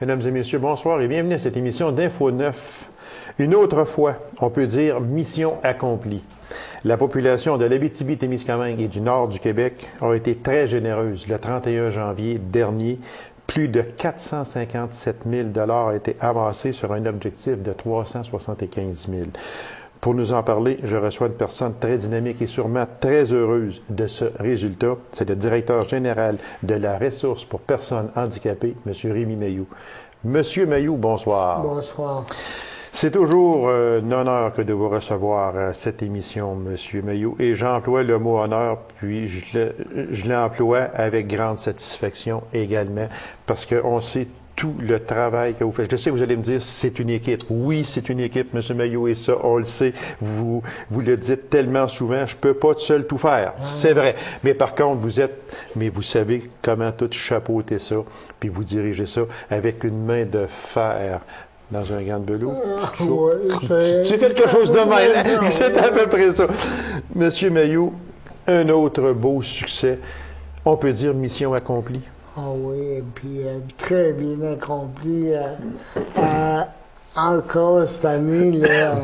Mesdames et messieurs, bonsoir et bienvenue à cette émission d'Info 9. Une autre fois, on peut dire mission accomplie. La population de l'Abitibi-Témiscamingue et du nord du Québec a été très généreuse. Le 31 janvier dernier, plus de 457 000 $ a été amassé sur un objectif de 375 000 $. Pour nous en parler, je reçois une personne très dynamique et sûrement très heureuse de ce résultat. C'est le directeur général de la ressource pour personnes handicapées, M. Rémi Mailloux. Monsieur Mailloux, bonsoir. Bonsoir. C'est toujours un honneur que de vous recevoir à cette émission, Monsieur Mailloux. Et j'emploie le mot honneur, puis je l'emploie avec grande satisfaction également, parce qu'on sait tout le travail que vous faites. Je sais que vous allez me dire, c'est une équipe. Oui, c'est une équipe, M. Mailloux, et ça, on le sait. Vous le dites tellement souvent, je peux pas seul tout faire. C'est vrai. Mais par contre, vous savez comment tout chapeauter ça, puis vous dirigez ça avec une main de fer. Dans un gant de velours. C'est quelque chose de même. C'est à peu près ça. Monsieur Mailloux, un autre beau succès. On peut dire mission accomplie. Ah oui, et puis très bien accompli. Encore cette année, là,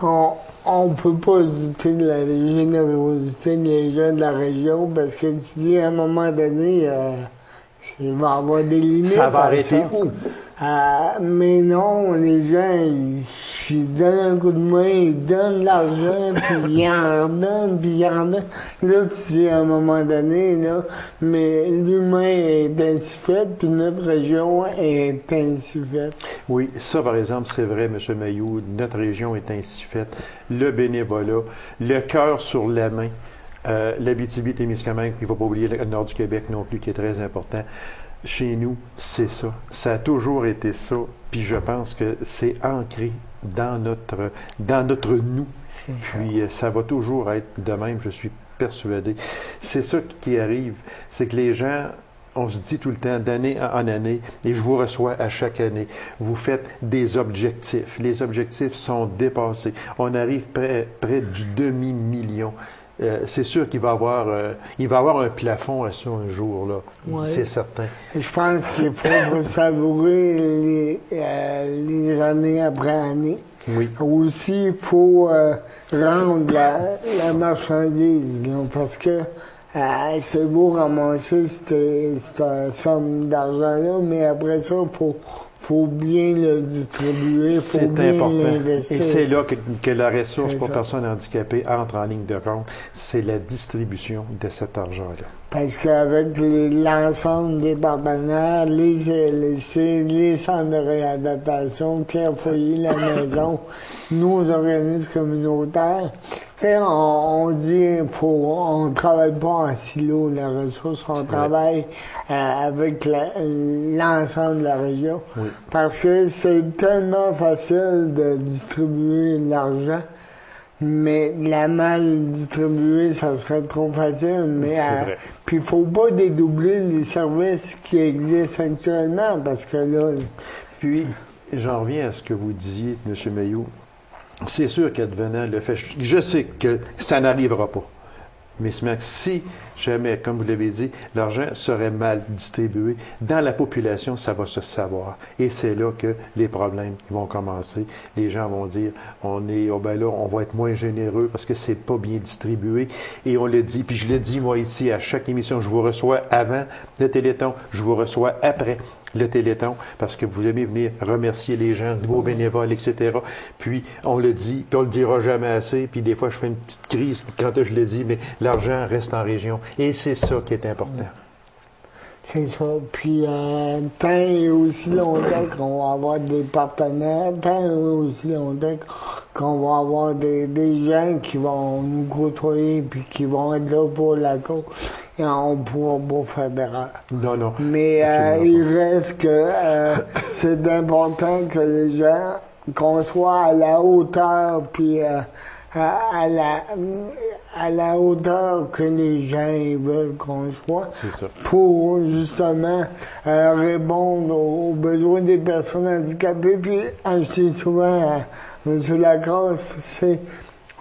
on ne peut pas douter de la générosité des gens de la région parce que tu dis à un moment donné, il va y avoir des limites. Ça va arrêter où? Mais non, les gens, ils donnent un coup de main, ils donnent l'argent, puis ils en redonnent, puis ils en donnent. Là, tu dis à un moment donné, là, mais l'humain est ainsi fait, puis notre région est ainsi faite. Oui, ça, par exemple, c'est vrai, M. Mailloux. Notre région est ainsi faite. Le bénévolat, le cœur sur la main. L'Abitibi-Témiscamingue, puis il ne faut pas oublier le nord du Québec non plus, qui est très important. Chez nous, c'est ça. Ça a toujours été ça. Puis je pense que c'est ancré dans notre nous. Puis ça va toujours être de même, je suis persuadé. C'est ça qui arrive. C'est que les gens, on se dit tout le temps, d'année en année, et je vous reçois à chaque année, vous faites des objectifs. Les objectifs sont dépassés. On arrive près du demi-million. C'est sûr qu'il va y avoir un plafond à ça un jour, là. Ouais. C'est certain. Je pense qu'il faut savourer les années après années. Oui. Aussi, il faut rendre la marchandise, là, parce que c'est beau ramasser cette somme d'argent-là, mais après ça, faut bien le distribuer, faut bien l'investir. Et c'est là que la ressource pour personnes handicapées entre en ligne de compte. C'est la distribution de cet argent-là. Parce qu'avec l'ensemble des partenaires, les centres de réadaptation, Pierre Foyer, la maison, nos organismes communautaires, on dit on travaille pas en silo, la ressource, on travaille avec l'ensemble de la région. Oui. Parce que c'est tellement facile de distribuer de l'argent, mais la mal distribuer, ça serait trop facile. Mais puis il faut pas dédoubler les services qui existent actuellement, parce que là... Puis, j'en reviens à ce que vous disiez, M. Mailloux. C'est sûr qu'advenant le fait, je sais que ça n'arrivera pas. Mais si jamais, comme vous l'avez dit, l'argent serait mal distribué, dans la population, ça va se savoir. Et c'est là que les problèmes vont commencer. Les gens vont dire, on va être moins généreux parce que c'est pas bien distribué. Et on le dit, puis je le dis moi ici à chaque émission, je vous reçois avant le Téléthon, je vous reçois après le Téléthon, parce que vous aimez venir remercier les gens, vos bénévoles, etc. Puis, on le dit, puis on le dira jamais assez, puis des fois, je fais une petite crise quand je le dis, mais l'argent reste en région. Et c'est ça qui est important. C'est ça. Puis, tant et aussi longtemps qu'on va avoir des partenaires, tant et aussi longtemps qu'on va avoir des gens qui vont nous côtoyer puis qui vont être là pour la cause, et on pourra pas faire d'erreur. Non. Mais il reste que c'est important que les gens, qu'on soit à la hauteur, puis à la hauteur que les gens veulent qu'on soit, pour justement répondre aux besoins des personnes handicapées. Puis, je dis souvent à M. Lacrosse,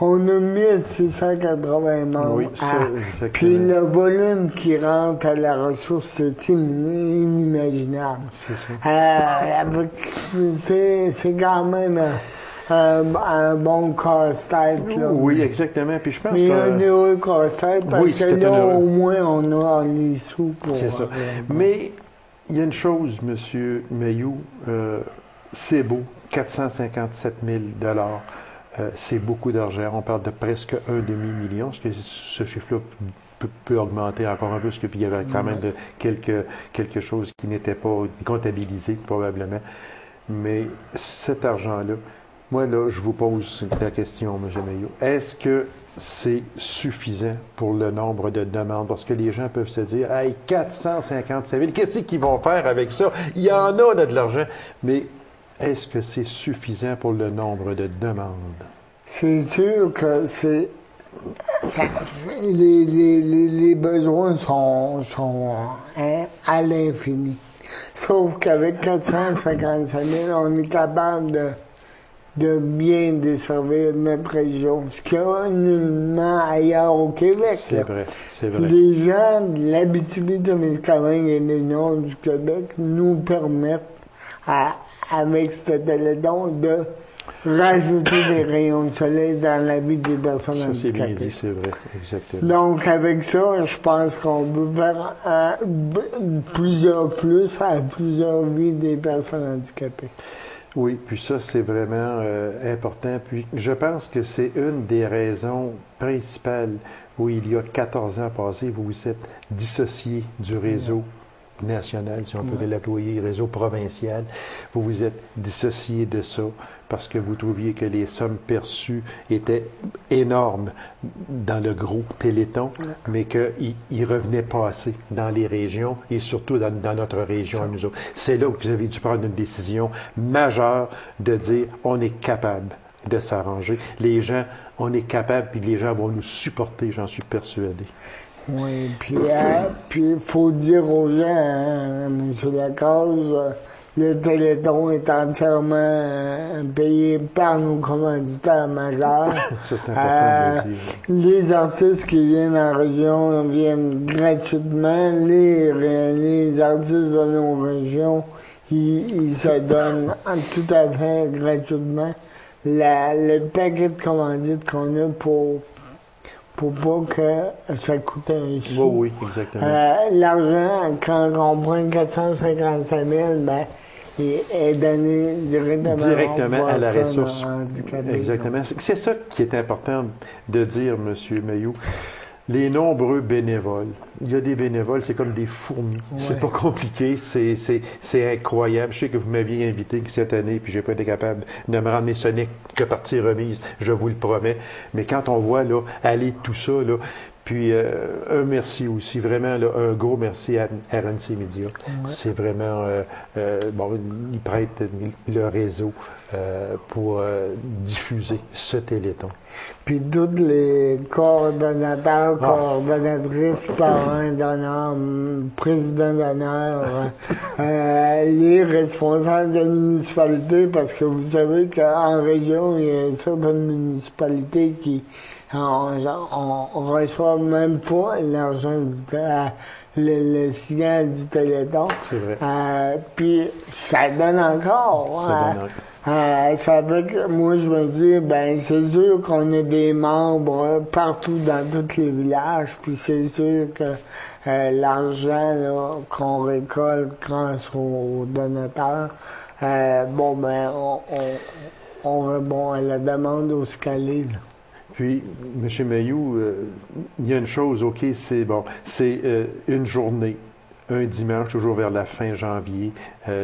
On a 1680 membres. Oui, ça, exactement. Puis le volume qui rentre à la ressource, c'est inimaginable. C'est ça. C'est quand même un bon casse-tête. Là. Oui, exactement. Puis je pense Mais que... un heureux casse-tête, parce Oui, que c'était là, heureux. au moins, on a les sous pour... C'est ça. Mais il y a une chose, M. Mayou, c'est beau, 457 000 c'est beaucoup d'argent. On parle de presque un demi-million, ce chiffre-là peut augmenter encore un peu, parce qu'il y avait quand même quelque chose qui n'était pas comptabilisé, probablement. Mais cet argent-là, moi, là, je vous pose la question, M. Mayou. Est-ce que c'est suffisant pour le nombre de demandes? Parce que les gens peuvent se dire, « Hey, 455 000, qu'est-ce qu'ils vont faire avec ça? Il y en a de l'argent. » Mais est-ce que c'est suffisant pour le nombre de demandes? C'est sûr que les besoins sont à l'infini. Sauf qu'avec 455 000, on est capable de bien desservir notre région, ce qu'il y a nullement ailleurs au Québec. C'est vrai, c'est vrai. Les gens de l'Abitibi-Témiscamingue et du nord du Québec nous permettent, avec ce téléthon, de rajouter des rayons de soleil dans la vie des personnes Ça, c'est bien handicapées. dit, c'est vrai, exactement. Donc, avec ça, je pense qu'on peut faire plusieurs vies des personnes handicapées. Oui, puis ça, c'est vraiment important. Puis je pense que c'est une des raisons principales où il y a 14 ans passés, vous vous êtes dissocié du réseau national, si on peut l'employer, réseau provincial. Vous vous êtes dissocié de ça parce que vous trouviez que les sommes perçues étaient énormes dans le gros Téléthon, mais qu'ils ne revenaient pas assez dans les régions et surtout dans notre région à nous autres. C'est là où vous avez dû prendre une décision majeure de dire on est capable de s'arranger. Les gens, on est capable, puis les gens vont nous supporter, j'en suis persuadé. Oui, puis il faut dire aux gens, M. Lacaze, le Téléthon est entièrement payé par nos commanditaires majeurs. Ça, c'est important de le dire. Les artistes qui viennent en région viennent gratuitement. Les artistes de nos régions, ils se donnent tout à fait gratuitement. Le paquet de commandites qu'on a pour pas que ça coûte un sou. Oui, exactement. L'argent, quand on prend 455 000, ben, il est donné directement à la ressource. handicapée. Exactement. C'est ça qui est important de dire, M. Mayou. Les nombreux bénévoles. Il y a des bénévoles, c'est comme des fourmis. Ouais. C'est pas compliqué, c'est incroyable. Je sais que vous m'aviez invité cette année, puis j'ai pas été capable de me ramener ce n'est que partie remise, je vous le promets. Mais quand on voit là, aller tout ça, là, puis un merci aussi, vraiment là, un gros merci à RNC Media. Ouais. C'est vraiment, bon, ils prêtent le réseau pour diffuser ce Téléthon. Puis tous les coordonnateurs, coordonnatrices, parrains d'honneur, présidents d'honneur, les responsables de municipalités, parce que vous savez qu'en région, il y a certaines municipalités qui on reçoit même pas l'argent le signal du Téléthon. C'est vrai. Puis ça donne encore. Ça donne encore. Ça fait que moi je me dis, ben c'est sûr qu'on a des membres partout dans tous les villages, puis c'est sûr que l'argent qu'on récolte grâce aux donateurs, bon ben on répond à la demande au scalé. Puis, M. Mayou, il y a une chose, OK, c'est bon, c'est une journée, un dimanche, toujours vers la fin janvier,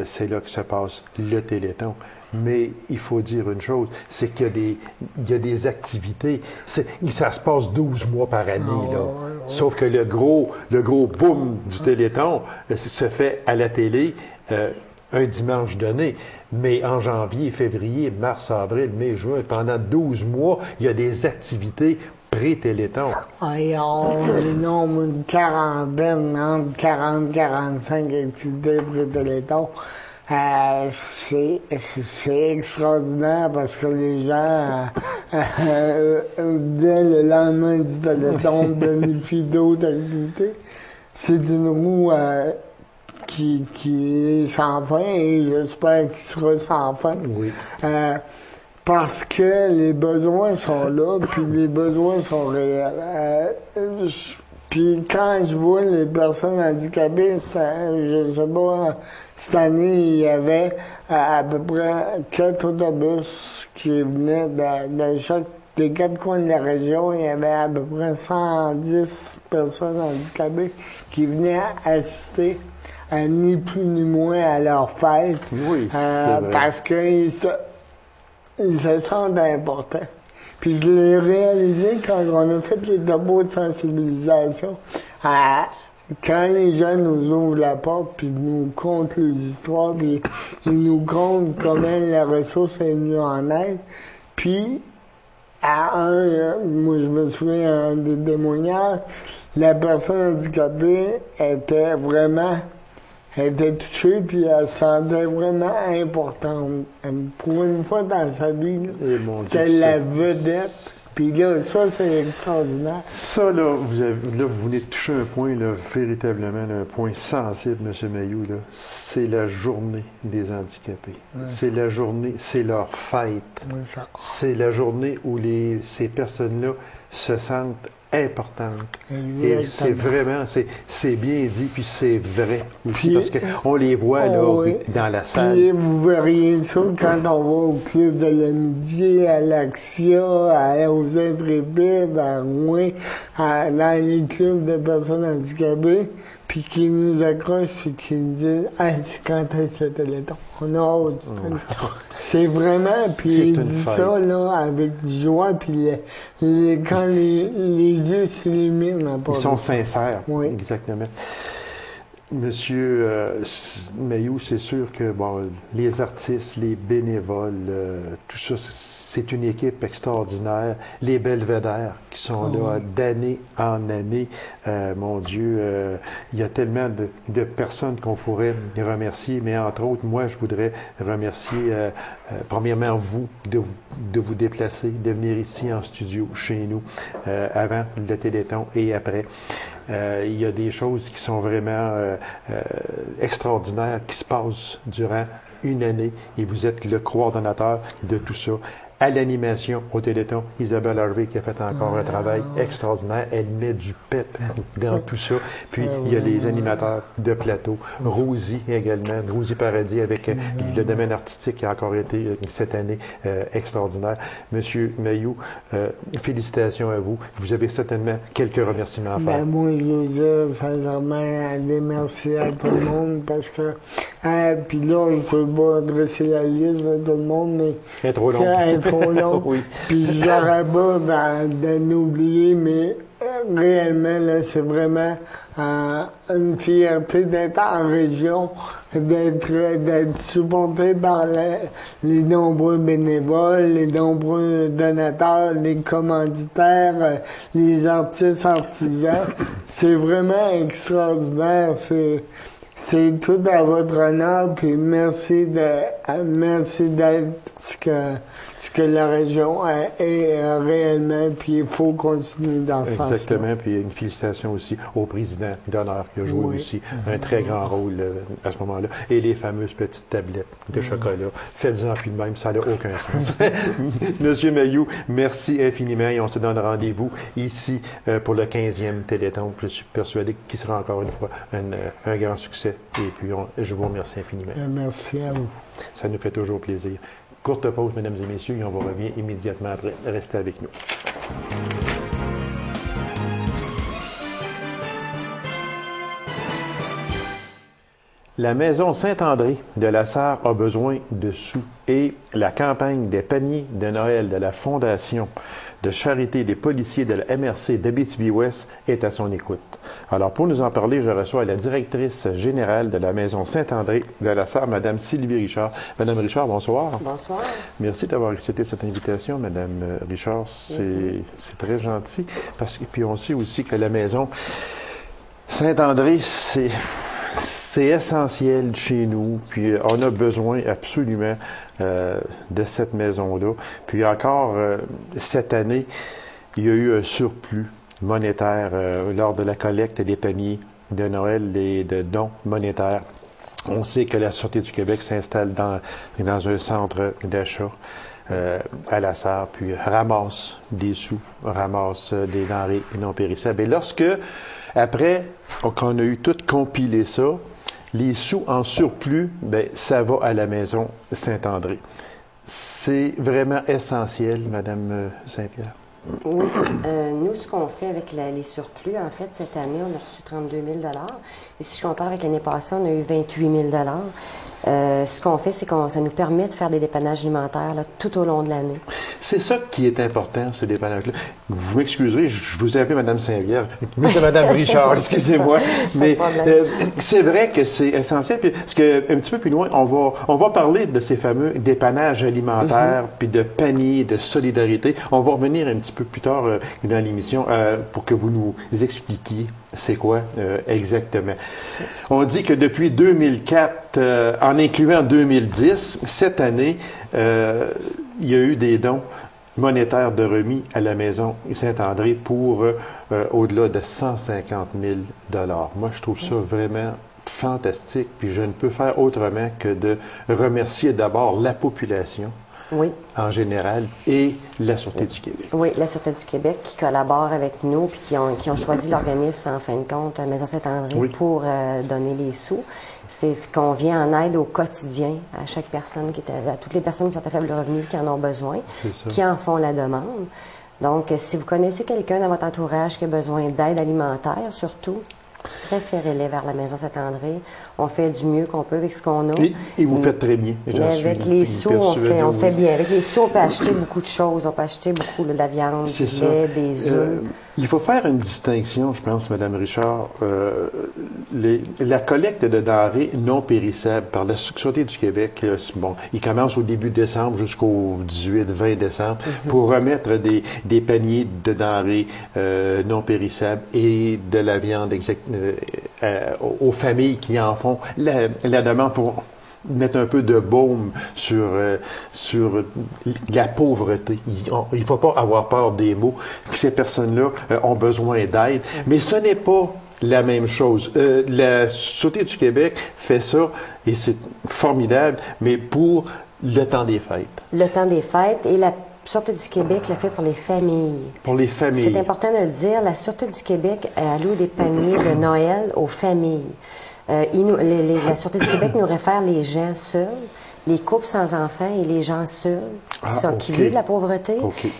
c'est là que se passe le Téléthon. Mais il faut dire une chose, c'est qu'il y a des activités. Ça se passe 12 mois par année, là. Sauf que le gros boom du Téléthon se fait à la télé un dimanche donné. Mais en janvier, février, mars, avril, mai, juin, pendant 12 mois, il y a des activités pré-Téléthon. Il y a une quarantaine, entre 40 et 45 activités pré-Téléthon. C'est extraordinaire parce que les gens, dès le lendemain du Téléthon, planifient d'autres activités. C'est une roue qui est sans fin et j'espère qu'il sera sans fin. Oui. Parce que les besoins sont là, puis les besoins sont réels. Puis quand je vois les personnes handicapées, je sais pas, cette année, il y avait à peu près 4 autobus qui venaient de chaque des 4 coins de la région. Il y avait à peu près 110 personnes handicapées qui venaient assister ni plus ni moins à leur fête. Oui, c'est vrai. Parce qu'ils se sentent importants. Puis je l'ai réalisé quand on a fait les tableaux de sensibilisation. Quand les gens nous ouvrent la porte, puis nous content leurs histoires, puis ils nous content comment la ressource est venue en aide. Puis, moi je me souviens des témoignages, la personne handicapée était touchée, puis elle se sentait vraiment importante. Pour une fois dans sa vie, c'était la vedette. Puis là, ça, c'est extraordinaire. Ça, là, vous venez de toucher un point, là, véritablement, là, un point sensible, M. Mailloux, là. C'est la journée des handicapés. Oui. C'est la journée, c'est leur fête. Oui, c'est la journée où ces personnes-là se sentent importante. Et c'est vraiment, c'est bien dit, puis c'est vrai aussi, parce qu'on les voit là, dans la salle. Puis vous verriez ça quand on va au Club de l'Amitié, à l'Axia, aux Intrépides, à Rouen, dans les clubs de personnes handicapées, puis qui nous accrochent, puis qui nous disent « Hey, c'est quand est-ce le Téléthon? On a hâte du Téléthon. » C'est vraiment, puis il dit ça là, avec joie, puis quand les yeux s'illuminent. Ils sont sincères, oui. Exactement. Monsieur Mailloux, c'est sûr que les artistes, les bénévoles, tout ça, c'est une équipe extraordinaire. Les belvédères qui sont là d'année en année. Mon Dieu, il y a tellement de personnes qu'on pourrait remercier, mais entre autres, moi, je voudrais remercier premièrement vous de vous déplacer, de venir ici en studio chez nous avant le Téléthon et après. Il y a des choses qui sont vraiment extraordinaires qui se passent durant une année et vous êtes le coordonnateur de tout ça. À l'animation, au Téléthon, Isabelle Harvey qui a fait encore un travail extraordinaire. Elle met du pep dans tout ça. Puis, il y a les animateurs de plateau. Rosie également. Rosie Paradis avec le domaine artistique qui a encore été cette année extraordinaire. Monsieur Mailloux, félicitations à vous. Vous avez certainement quelques remerciements à faire. Moi, je veux dire sincèrement des merci à tout le monde parce que puis là, je ne peux pas adresser la liste de tout le monde, mais elle est trop longue. Trop long. Oui. Puis j'aurais pas d'en oublier, mais réellement, là, c'est vraiment une fierté d'être en région, d'être supporté par les nombreux bénévoles, les nombreux donateurs, les commanditaires, les artistes, artisans. C'est vraiment extraordinaire. C'est tout à votre honneur, puis merci d'être ce que la région est réellement, puis il faut continuer dans ce sens-là. Exactement, puis une félicitation aussi au président d'honneur qui a joué aussi un très grand rôle à ce moment-là. Et les fameuses petites tablettes de chocolat. Faites-en plus de même, ça n'a aucun sens. Monsieur Mailloux, merci infiniment et on se donne rendez-vous ici pour le 15e Téléthon. Je suis persuadé qu'il sera encore une fois un grand succès. Et puis, je vous remercie infiniment. Merci à vous. Ça nous fait toujours plaisir. Courte pause, mesdames et messieurs, et on va revenir immédiatement après. Restez avec nous. La Maison Saint-André de la Sarre a besoin de sous et la campagne des paniers de Noël de la Fondation de charité des policiers de la MRC d'Abitibi-Ouest est à son écoute. Alors, pour nous en parler, je reçois la directrice générale de la Maison Saint-André de la Sarre, Mme Sylvie Richard. Mme Richard, bonsoir. Bonsoir. Merci d'avoir accepté cette invitation, Mme Richard. C'est très gentil. Puis on sait aussi que la Maison Saint-André, c'est c'est essentiel chez nous, puis on a besoin absolument de cette maison-là. Puis encore, cette année, il y a eu un surplus monétaire lors de la collecte des paniers de Noël et de dons monétaires. On sait que la Sûreté du Québec s'installe dans un centre d'achat à la Sarre, puis ramasse des sous, ramasse des denrées non périssables. Et lorsque, après qu'on a eu tout compilé ça, les sous en surplus, bien, ça va à la maison Saint-André. C'est vraiment essentiel, Madame Saint-Pierre. Oui. Nous, ce qu'on fait avec les surplus, en fait, cette année, on a reçu 32 000 et si je compare avec l'année passée, on a eu 28 000 ce qu'on fait, c'est que ça nous permet de faire des dépannages alimentaires là, tout au long de l'année. C'est ça qui est important, ces dépannages-là. Vous m'excuserez, je vous ai appelé Mme Saint-Pierre, mais c'est Mme Richard, excusez-moi. Mais c'est vrai que c'est essentiel. Puis, parce que, un petit peu plus loin, on va parler de ces fameux dépannages alimentaires, puis de paniers, de solidarité. On va revenir un petit peu plus tard dans l'émission pour que vous nous expliquiez c'est quoi exactement. On dit que depuis 2004, en incluant 2010, cette année, il y a eu des dons monétaires de remis à la Maison Saint-André pour au-delà de 150 000 $. Moi, je trouve ça vraiment fantastique, puis je ne peux faire autrement que de remercier d'abord la population. Oui. En général, et la Sûreté du Québec. Oui, la Sûreté du Québec qui collabore avec nous puis qui ont choisi l'organisme, en fin de compte, Maison Saint-André, pour donner les sous. C'est qu'on vient en aide au quotidien à chaque personne, à toutes les personnes qui sont à faible revenu, qui en ont besoin, qui en font la demande. Donc, si vous connaissez quelqu'un dans votre entourage qui a besoin d'aide alimentaire, surtout, référez-les vers la Maison Saint-André. On fait du mieux qu'on peut avec ce qu'on a. Et vous faites très bien. Mais avec les sous, on fait bien. Avec les sous, on peut acheter beaucoup de choses. On peut acheter beaucoup de la viande, du lait, des œufs. Il faut faire une distinction, je pense, Mme Richard. La collecte de denrées non périssables par la Sûreté du Québec, bon, il commence au début décembre jusqu'au 18-20 décembre pour remettre des paniers de denrées non périssables et de la viande aux familles qui en font la demande pour mettre un peu de baume sur la pauvreté. Il ne faut pas avoir peur des mots. Ces personnes-là ont besoin d'aide. Mais ce n'est pas la même chose. La Sûreté du Québec fait ça, et c'est formidable, mais pour le temps des fêtes. Le temps des fêtes, et la Sûreté du Québec le fait pour les familles. Pour les familles. C'est important de le dire. La Sûreté du Québec alloue des paniers de Noël aux familles. La Sûreté du Québec nous réfère les gens seuls, les couples sans enfants et les gens seuls qui vivent la pauvreté.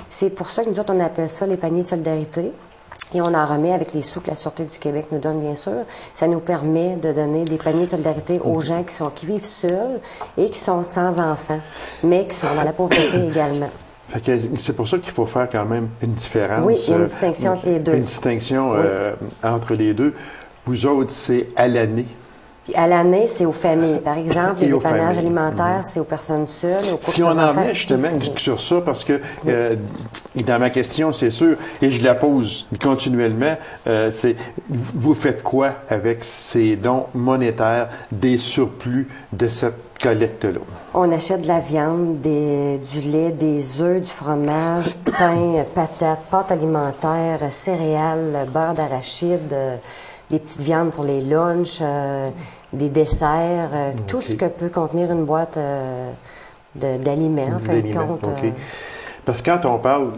C'est pour ça que nous autres, on appelle ça les paniers de solidarité. Et on en remet avec les sous que la Sûreté du Québec nous donne, bien sûr. Ça nous permet de donner des paniers de solidarité aux gens qui vivent seuls et qui sont sans enfants, mais qui sont dans la pauvreté également. C'est pour ça qu'il faut faire quand même une différence. Oui, il y a une distinction entre les deux. Une distinction entre les deux. Vous autres, c'est à l'année. Puis à l'année, c'est aux familles. Par exemple, les dépannages alimentaires, c'est aux personnes seules, aux couples sans enfants. Si on en vient justement sur ça, parce que dans ma question, c'est sûr, et je la pose continuellement, c'est vous faites quoi avec ces dons monétaires des surplus de cette collecte-là? On achète de la viande, du lait, des œufs, du fromage, pain, patates, pâtes alimentaires, céréales, beurre d'arachide, des petites viandes pour les lunchs, des desserts, tout ce que peut contenir une boîte d'aliments, en fin de compte. Parce que quand on parle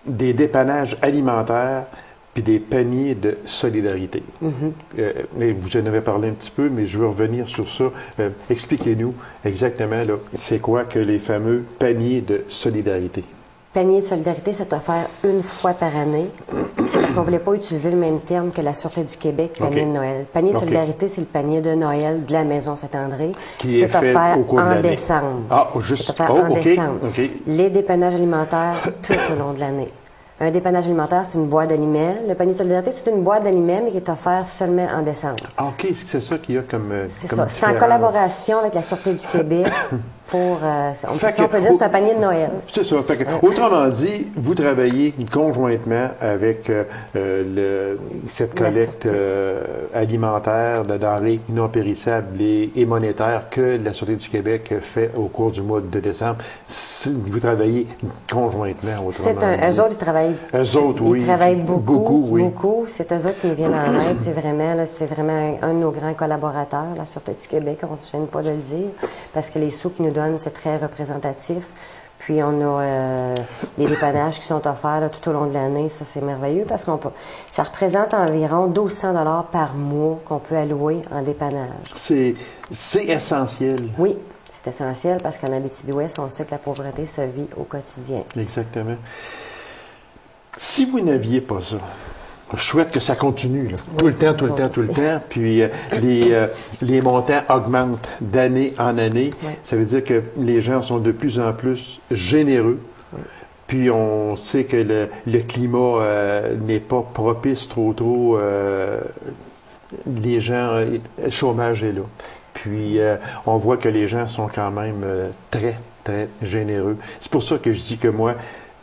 des dépannages alimentaires puis des paniers de solidarité, vous en avez parlé un petit peu, mais je veux revenir sur ça. Expliquez-nous exactement, c'est quoi que les fameux paniers de solidarité? Panier de solidarité, c'est offert une fois par année. C'est parce qu'on ne voulait pas utiliser le même terme que la Sûreté du Québec, panier de Noël. Panier de solidarité, c'est le panier de Noël de la Maison Saint-André. C'est offert en décembre. C'est offert en décembre. Les dépannages alimentaires tout au long de l'année. Un dépannage alimentaire, c'est une boîte d'aliments. Le panier de solidarité, c'est une boîte d'aliments, mais qui est offert seulement en décembre. OK, c'est ça qu'il y a comme c'est ça. C'est en collaboration avec la Sûreté du Québec pour, si on peut dire, c'est un panier de Noël. C'est ça. Fait que, autrement dit, vous travaillez conjointement avec cette collecte alimentaire de denrées non périssables et monétaires que la Sûreté du Québec fait au cours du mois de décembre. Vous travaillez conjointement, autrement dit. Eux autres, ils travaillent. Eux autres, oui. Ils travaillent beaucoup. Oui. Beaucoup. C'est eux autres qui nous viennent en aide. C'est vraiment un de nos grands collaborateurs, la Sûreté du Québec. On ne se gêne pas de le dire, parce que les sous qu'ils nous donnent, c'est très représentatif. Puis on a les dépannages qui sont offerts là, tout au long de l'année. Ça, c'est merveilleux parce ça représente environ 1 200 $ par mois qu'on peut allouer en dépannage. C'est essentiel. Oui, c'est essentiel parce qu'en Abitibi-Ouest, on sait que la pauvreté se vit au quotidien. Exactement. Si vous n'aviez pas ça, je souhaite que ça continue, là. Oui, tout le temps. Puis les montants augmentent d'année en année. Oui. Ça veut dire que les gens sont de plus en plus généreux. Oui. Puis on sait que le climat n'est pas propice trop. Les gens, le chômage est là. Puis on voit que les gens sont quand même très, très généreux. C'est pour ça que je dis que moi,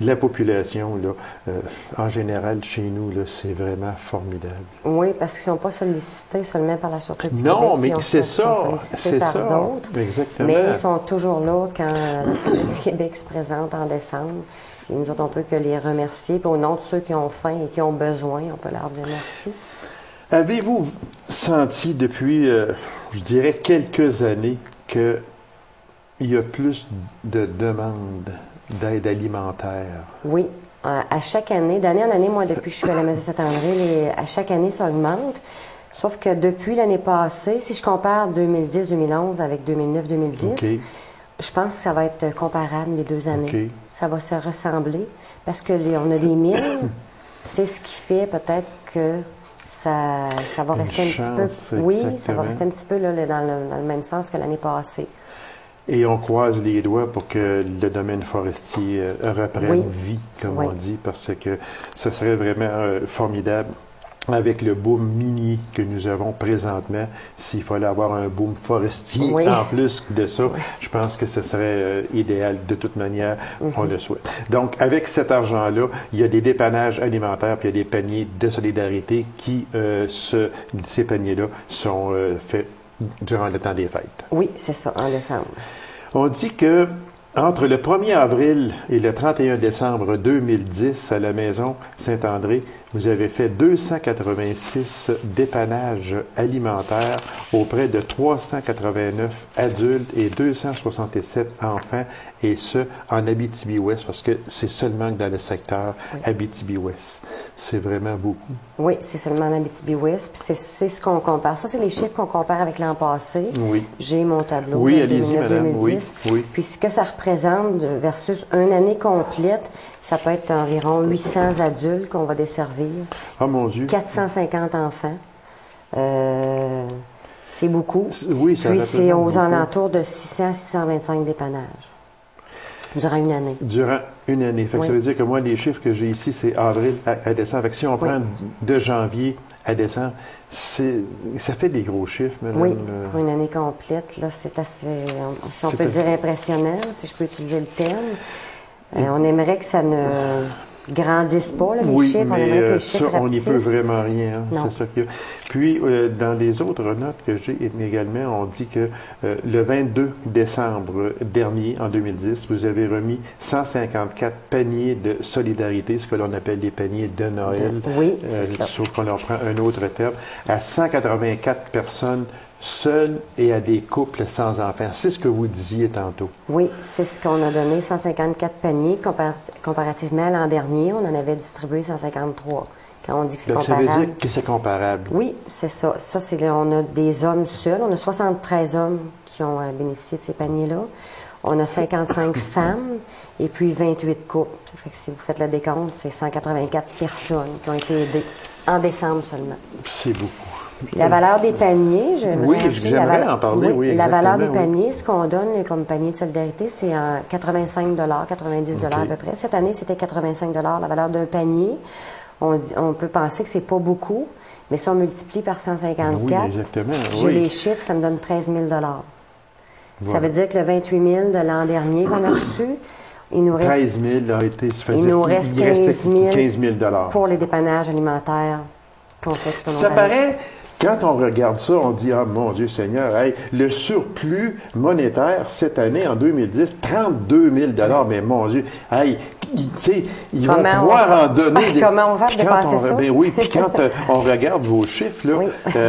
la population, là, en général, chez nous, là, c'est vraiment formidable. Oui, parce qu'ils ne sont pas sollicités seulement par la Sûreté du non, Québec. mais c'est ça. Ils sont sollicités par d'autres. Exactement. Mais ils sont toujours là quand la Sûreté du Québec se présente en décembre. Et nous autres, on peut que les remercier. Puis au nom de ceux qui ont faim et qui ont besoin, on peut leur dire merci. Avez-vous senti depuis, je dirais, quelques années qu'il y a plus de demandes d'aide alimentaire? Oui. À chaque année, d'année en année, moi, depuis que je suis à la Maison Saint-André, à chaque année, ça augmente. Sauf que depuis l'année passée, si je compare 2010-2011 avec 2009-2010, okay, je pense que ça va être comparable les 2 années. Okay. Ça va se ressembler parce que on a des mines. C'est ce qui fait peut-être que ça va rester un petit peu. Oui, ça va rester un petit peu là, dans le même sens que l'année passée. Et on croise les doigts pour que le domaine forestier reprenne vie, comme on dit, parce que ce serait vraiment formidable avec le boom minier que nous avons présentement. S'il fallait avoir un boom forestier en plus de ça, je pense que ce serait idéal. De toute manière, on le souhaite. Donc, avec cet argent-là, il y a des dépannages alimentaires, puis il y a des paniers de solidarité qui, ces paniers-là, sont faits durant le temps des fêtes. Oui, c'est ça, en décembre. On dit que entre le 1er avril et le 31 décembre 2010, à la Maison Saint-André, vous avez fait 286 dépannages alimentaires auprès de 389 adultes et 267 enfants, et ce, en Abitibi-Ouest, parce que c'est seulement dans le secteur Abitibi-Ouest. C'est vraiment beaucoup. Oui, c'est seulement en Abitibi-Ouest, puis c'est ce qu'on compare. Ça, c'est les chiffres qu'on compare avec l'an passé. Oui. J'ai mon tableau de 2009-2010. Oui. Puis ce que ça représente versus une année complète, ça peut être environ 800 adultes qu'on va desservir. Oh mon Dieu! 450 enfants. C'est beaucoup. Oui, ça. Puis c'est aux alentours de 600-625 dépannages. Durant une année. Durant une année. Fait que ça veut dire que moi, les chiffres que j'ai ici, c'est avril à décembre. Fait que si on prend de janvier à décembre, ça fait des gros chiffres, madame. Oui, pour une année complète, là, c'est assez, si on peut dire impressionnant, si je peux utiliser le terme. On aimerait que ça ne grandisse pas, là, les chiffres. On aimerait que les chiffres ça, on n'y peut rapetissent. vraiment rien. Hein? C'est ça qu'il y a. Puis, dans les autres notes que j'ai également, on dit que le 22 décembre dernier, en 2010, vous avez remis 154 paniers de solidarité, ce que l'on appelle les paniers de Noël. Oui, c'est ça. Sauf qu'on leur prend un autre terme, à 184 personnes seules et à des couples sans enfants. C'est ce que vous disiez tantôt. Oui, c'est ce qu'on a donné, 154 paniers. Comparativement à l'an dernier, on en avait distribué 153. Quand on dit que c'est comparable. Ça veut dire que c'est comparable. Oui, c'est ça. Ça, on a des hommes seuls. On a 73 hommes qui ont bénéficié de ces paniers-là. On a 55 femmes et puis 28 couples. Fait que si vous faites le décompte, c'est 184 personnes qui ont été aidées en décembre seulement. C'est beaucoup. La valeur des paniers, j'aimerais en parler, oui, la valeur des paniers, ce qu'on donne comme panier de solidarité, c'est 85 $, 90 $ à peu près. Cette année, c'était 85 $ la valeur d'un panier. On peut penser que c'est pas beaucoup, mais si on multiplie par 154, j'ai les chiffres, ça me donne 13 000 $. Ça veut dire que le 28 000 de l'an dernier qu'on a reçu, il nous reste... 13 000 a été... Il nous reste 15 000 $ pour les dépannages alimentaires qu'on fait tout au long Ça de l'année. paraît... Quand on regarde ça, on dit, ah mon Dieu Seigneur, hey, le surplus monétaire cette année, en 2010, 32 000 $, mais mon Dieu, hey, tu sais, ils vont pouvoir en donner. Comment on va dépasser ça? Ben oui, puis quand on regarde vos chiffres, là, Oui.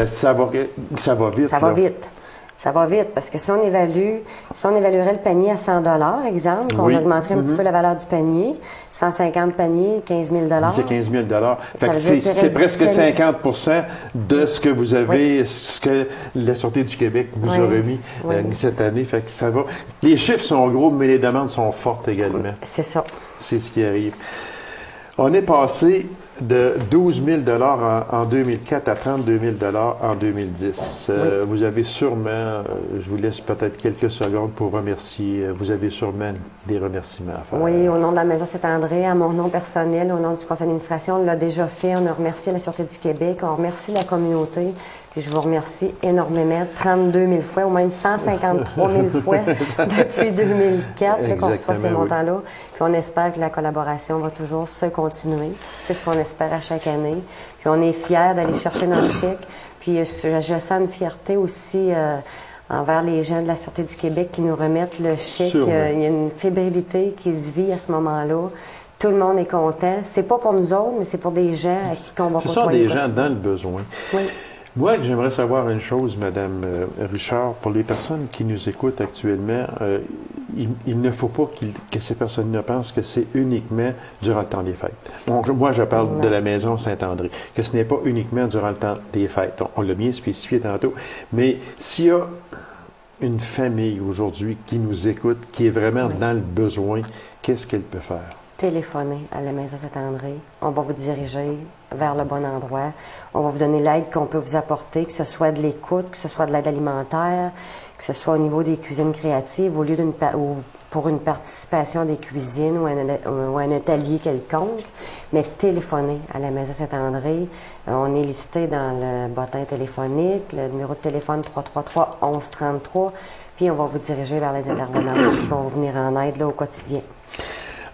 ça va vite. Ça va vite. Ça va vite, parce que si on évaluerait le panier à 100 $ exemple, qu'on Oui. augmenterait un petit peu la valeur du panier, 150 paniers, 15 000 $. C'est 15 000 $. Fait que veut dire qu'il c'est reste presque 17 000. 50 de ce que vous avez, ce que la Sûreté du Québec vous Oui. a remis Oui. cette année. Fait que ça va. Les chiffres sont gros, mais les demandes sont fortes également. C'est ça. C'est ce qui arrive. On est passé de 12 000 $ en 2004 à 32 000 $ en 2010. Vous avez sûrement, je vous laisse peut-être quelques secondes pour remercier, vous avez sûrement des remerciements à faire. Oui, au nom de la Maison Saint-André, à mon nom personnel, au nom du conseil d'administration, on l'a déjà fait. On a remercié la Sûreté du Québec, on remercie la communauté. Puis je vous remercie énormément, 32 000 fois, ou même 153 000 fois depuis 2004 qu'on reçoit ces montants-là. Puis on espère que la collaboration va toujours se continuer. C'est ce qu'on espère à chaque année. Puis on est fiers d'aller chercher notre chèque. Puis je sens une fierté aussi envers les gens de la Sûreté du Québec qui nous remettent le chèque. Il y a une fébrilité qui se vit à ce moment-là. Tout le monde est content. C'est pas pour nous autres, mais c'est pour des gens à qui on va côtoyer. Ce sont des gens dans le besoin. Oui. Moi, j'aimerais savoir une chose, Madame Richard, pour les personnes qui nous écoutent actuellement, il ne faut pas que ces personnes-là pensent que c'est uniquement durant le temps des fêtes. Donc, moi, je parle de la Maison Saint-André, que ce n'est pas uniquement durant le temps des fêtes. On l'a bien spécifié tantôt, mais s'il y a une famille aujourd'hui qui nous écoute, qui est vraiment dans le besoin, qu'est-ce qu'elle peut faire? Téléphoner à la Maison Saint-André. On va vous diriger vers le bon endroit. On va vous donner l'aide qu'on peut vous apporter, que ce soit de l'écoute, que ce soit de l'aide alimentaire, que ce soit au niveau des cuisines créatives, au lieu ou pour une participation des cuisines ou un atelier quelconque. Mais téléphoner à la Maison Saint-André. On est listé dans le bottin téléphonique, le numéro de téléphone 333-1133, puis on va vous diriger vers les intervenants qui vont vous venir en aide là, au quotidien.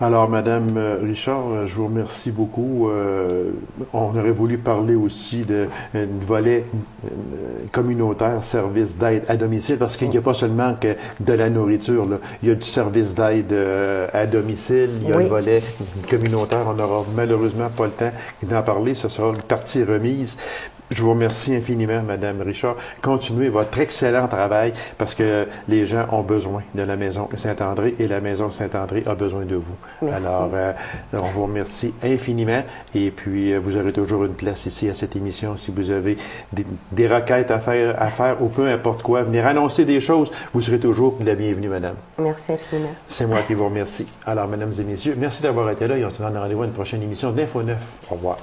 Alors, Madame Richard, je vous remercie beaucoup. On aurait voulu parler aussi de volet communautaire, service d'aide à domicile, parce qu'il n'y a pas seulement que de la nourriture, là. Il y a du service d'aide à domicile, il y a le volet communautaire. On n'aura malheureusement pas le temps d'en parler. Ce sera une partie remise. Je vous remercie infiniment, Madame Richard. Continuez votre excellent travail parce que les gens ont besoin de la Maison Saint-André et la Maison Saint-André a besoin de vous. Merci. Alors, on vous remercie infiniment et puis vous aurez toujours une place ici à cette émission si vous avez des requêtes à faire ou peu importe quoi. Venir annoncer des choses, vous serez toujours la bienvenue, Madame. Merci infiniment. C'est moi qui vous remercie. Alors, Mesdames et Messieurs, merci d'avoir été là et on se donne rendez-vous à une prochaine émission d'Info 9. Au revoir.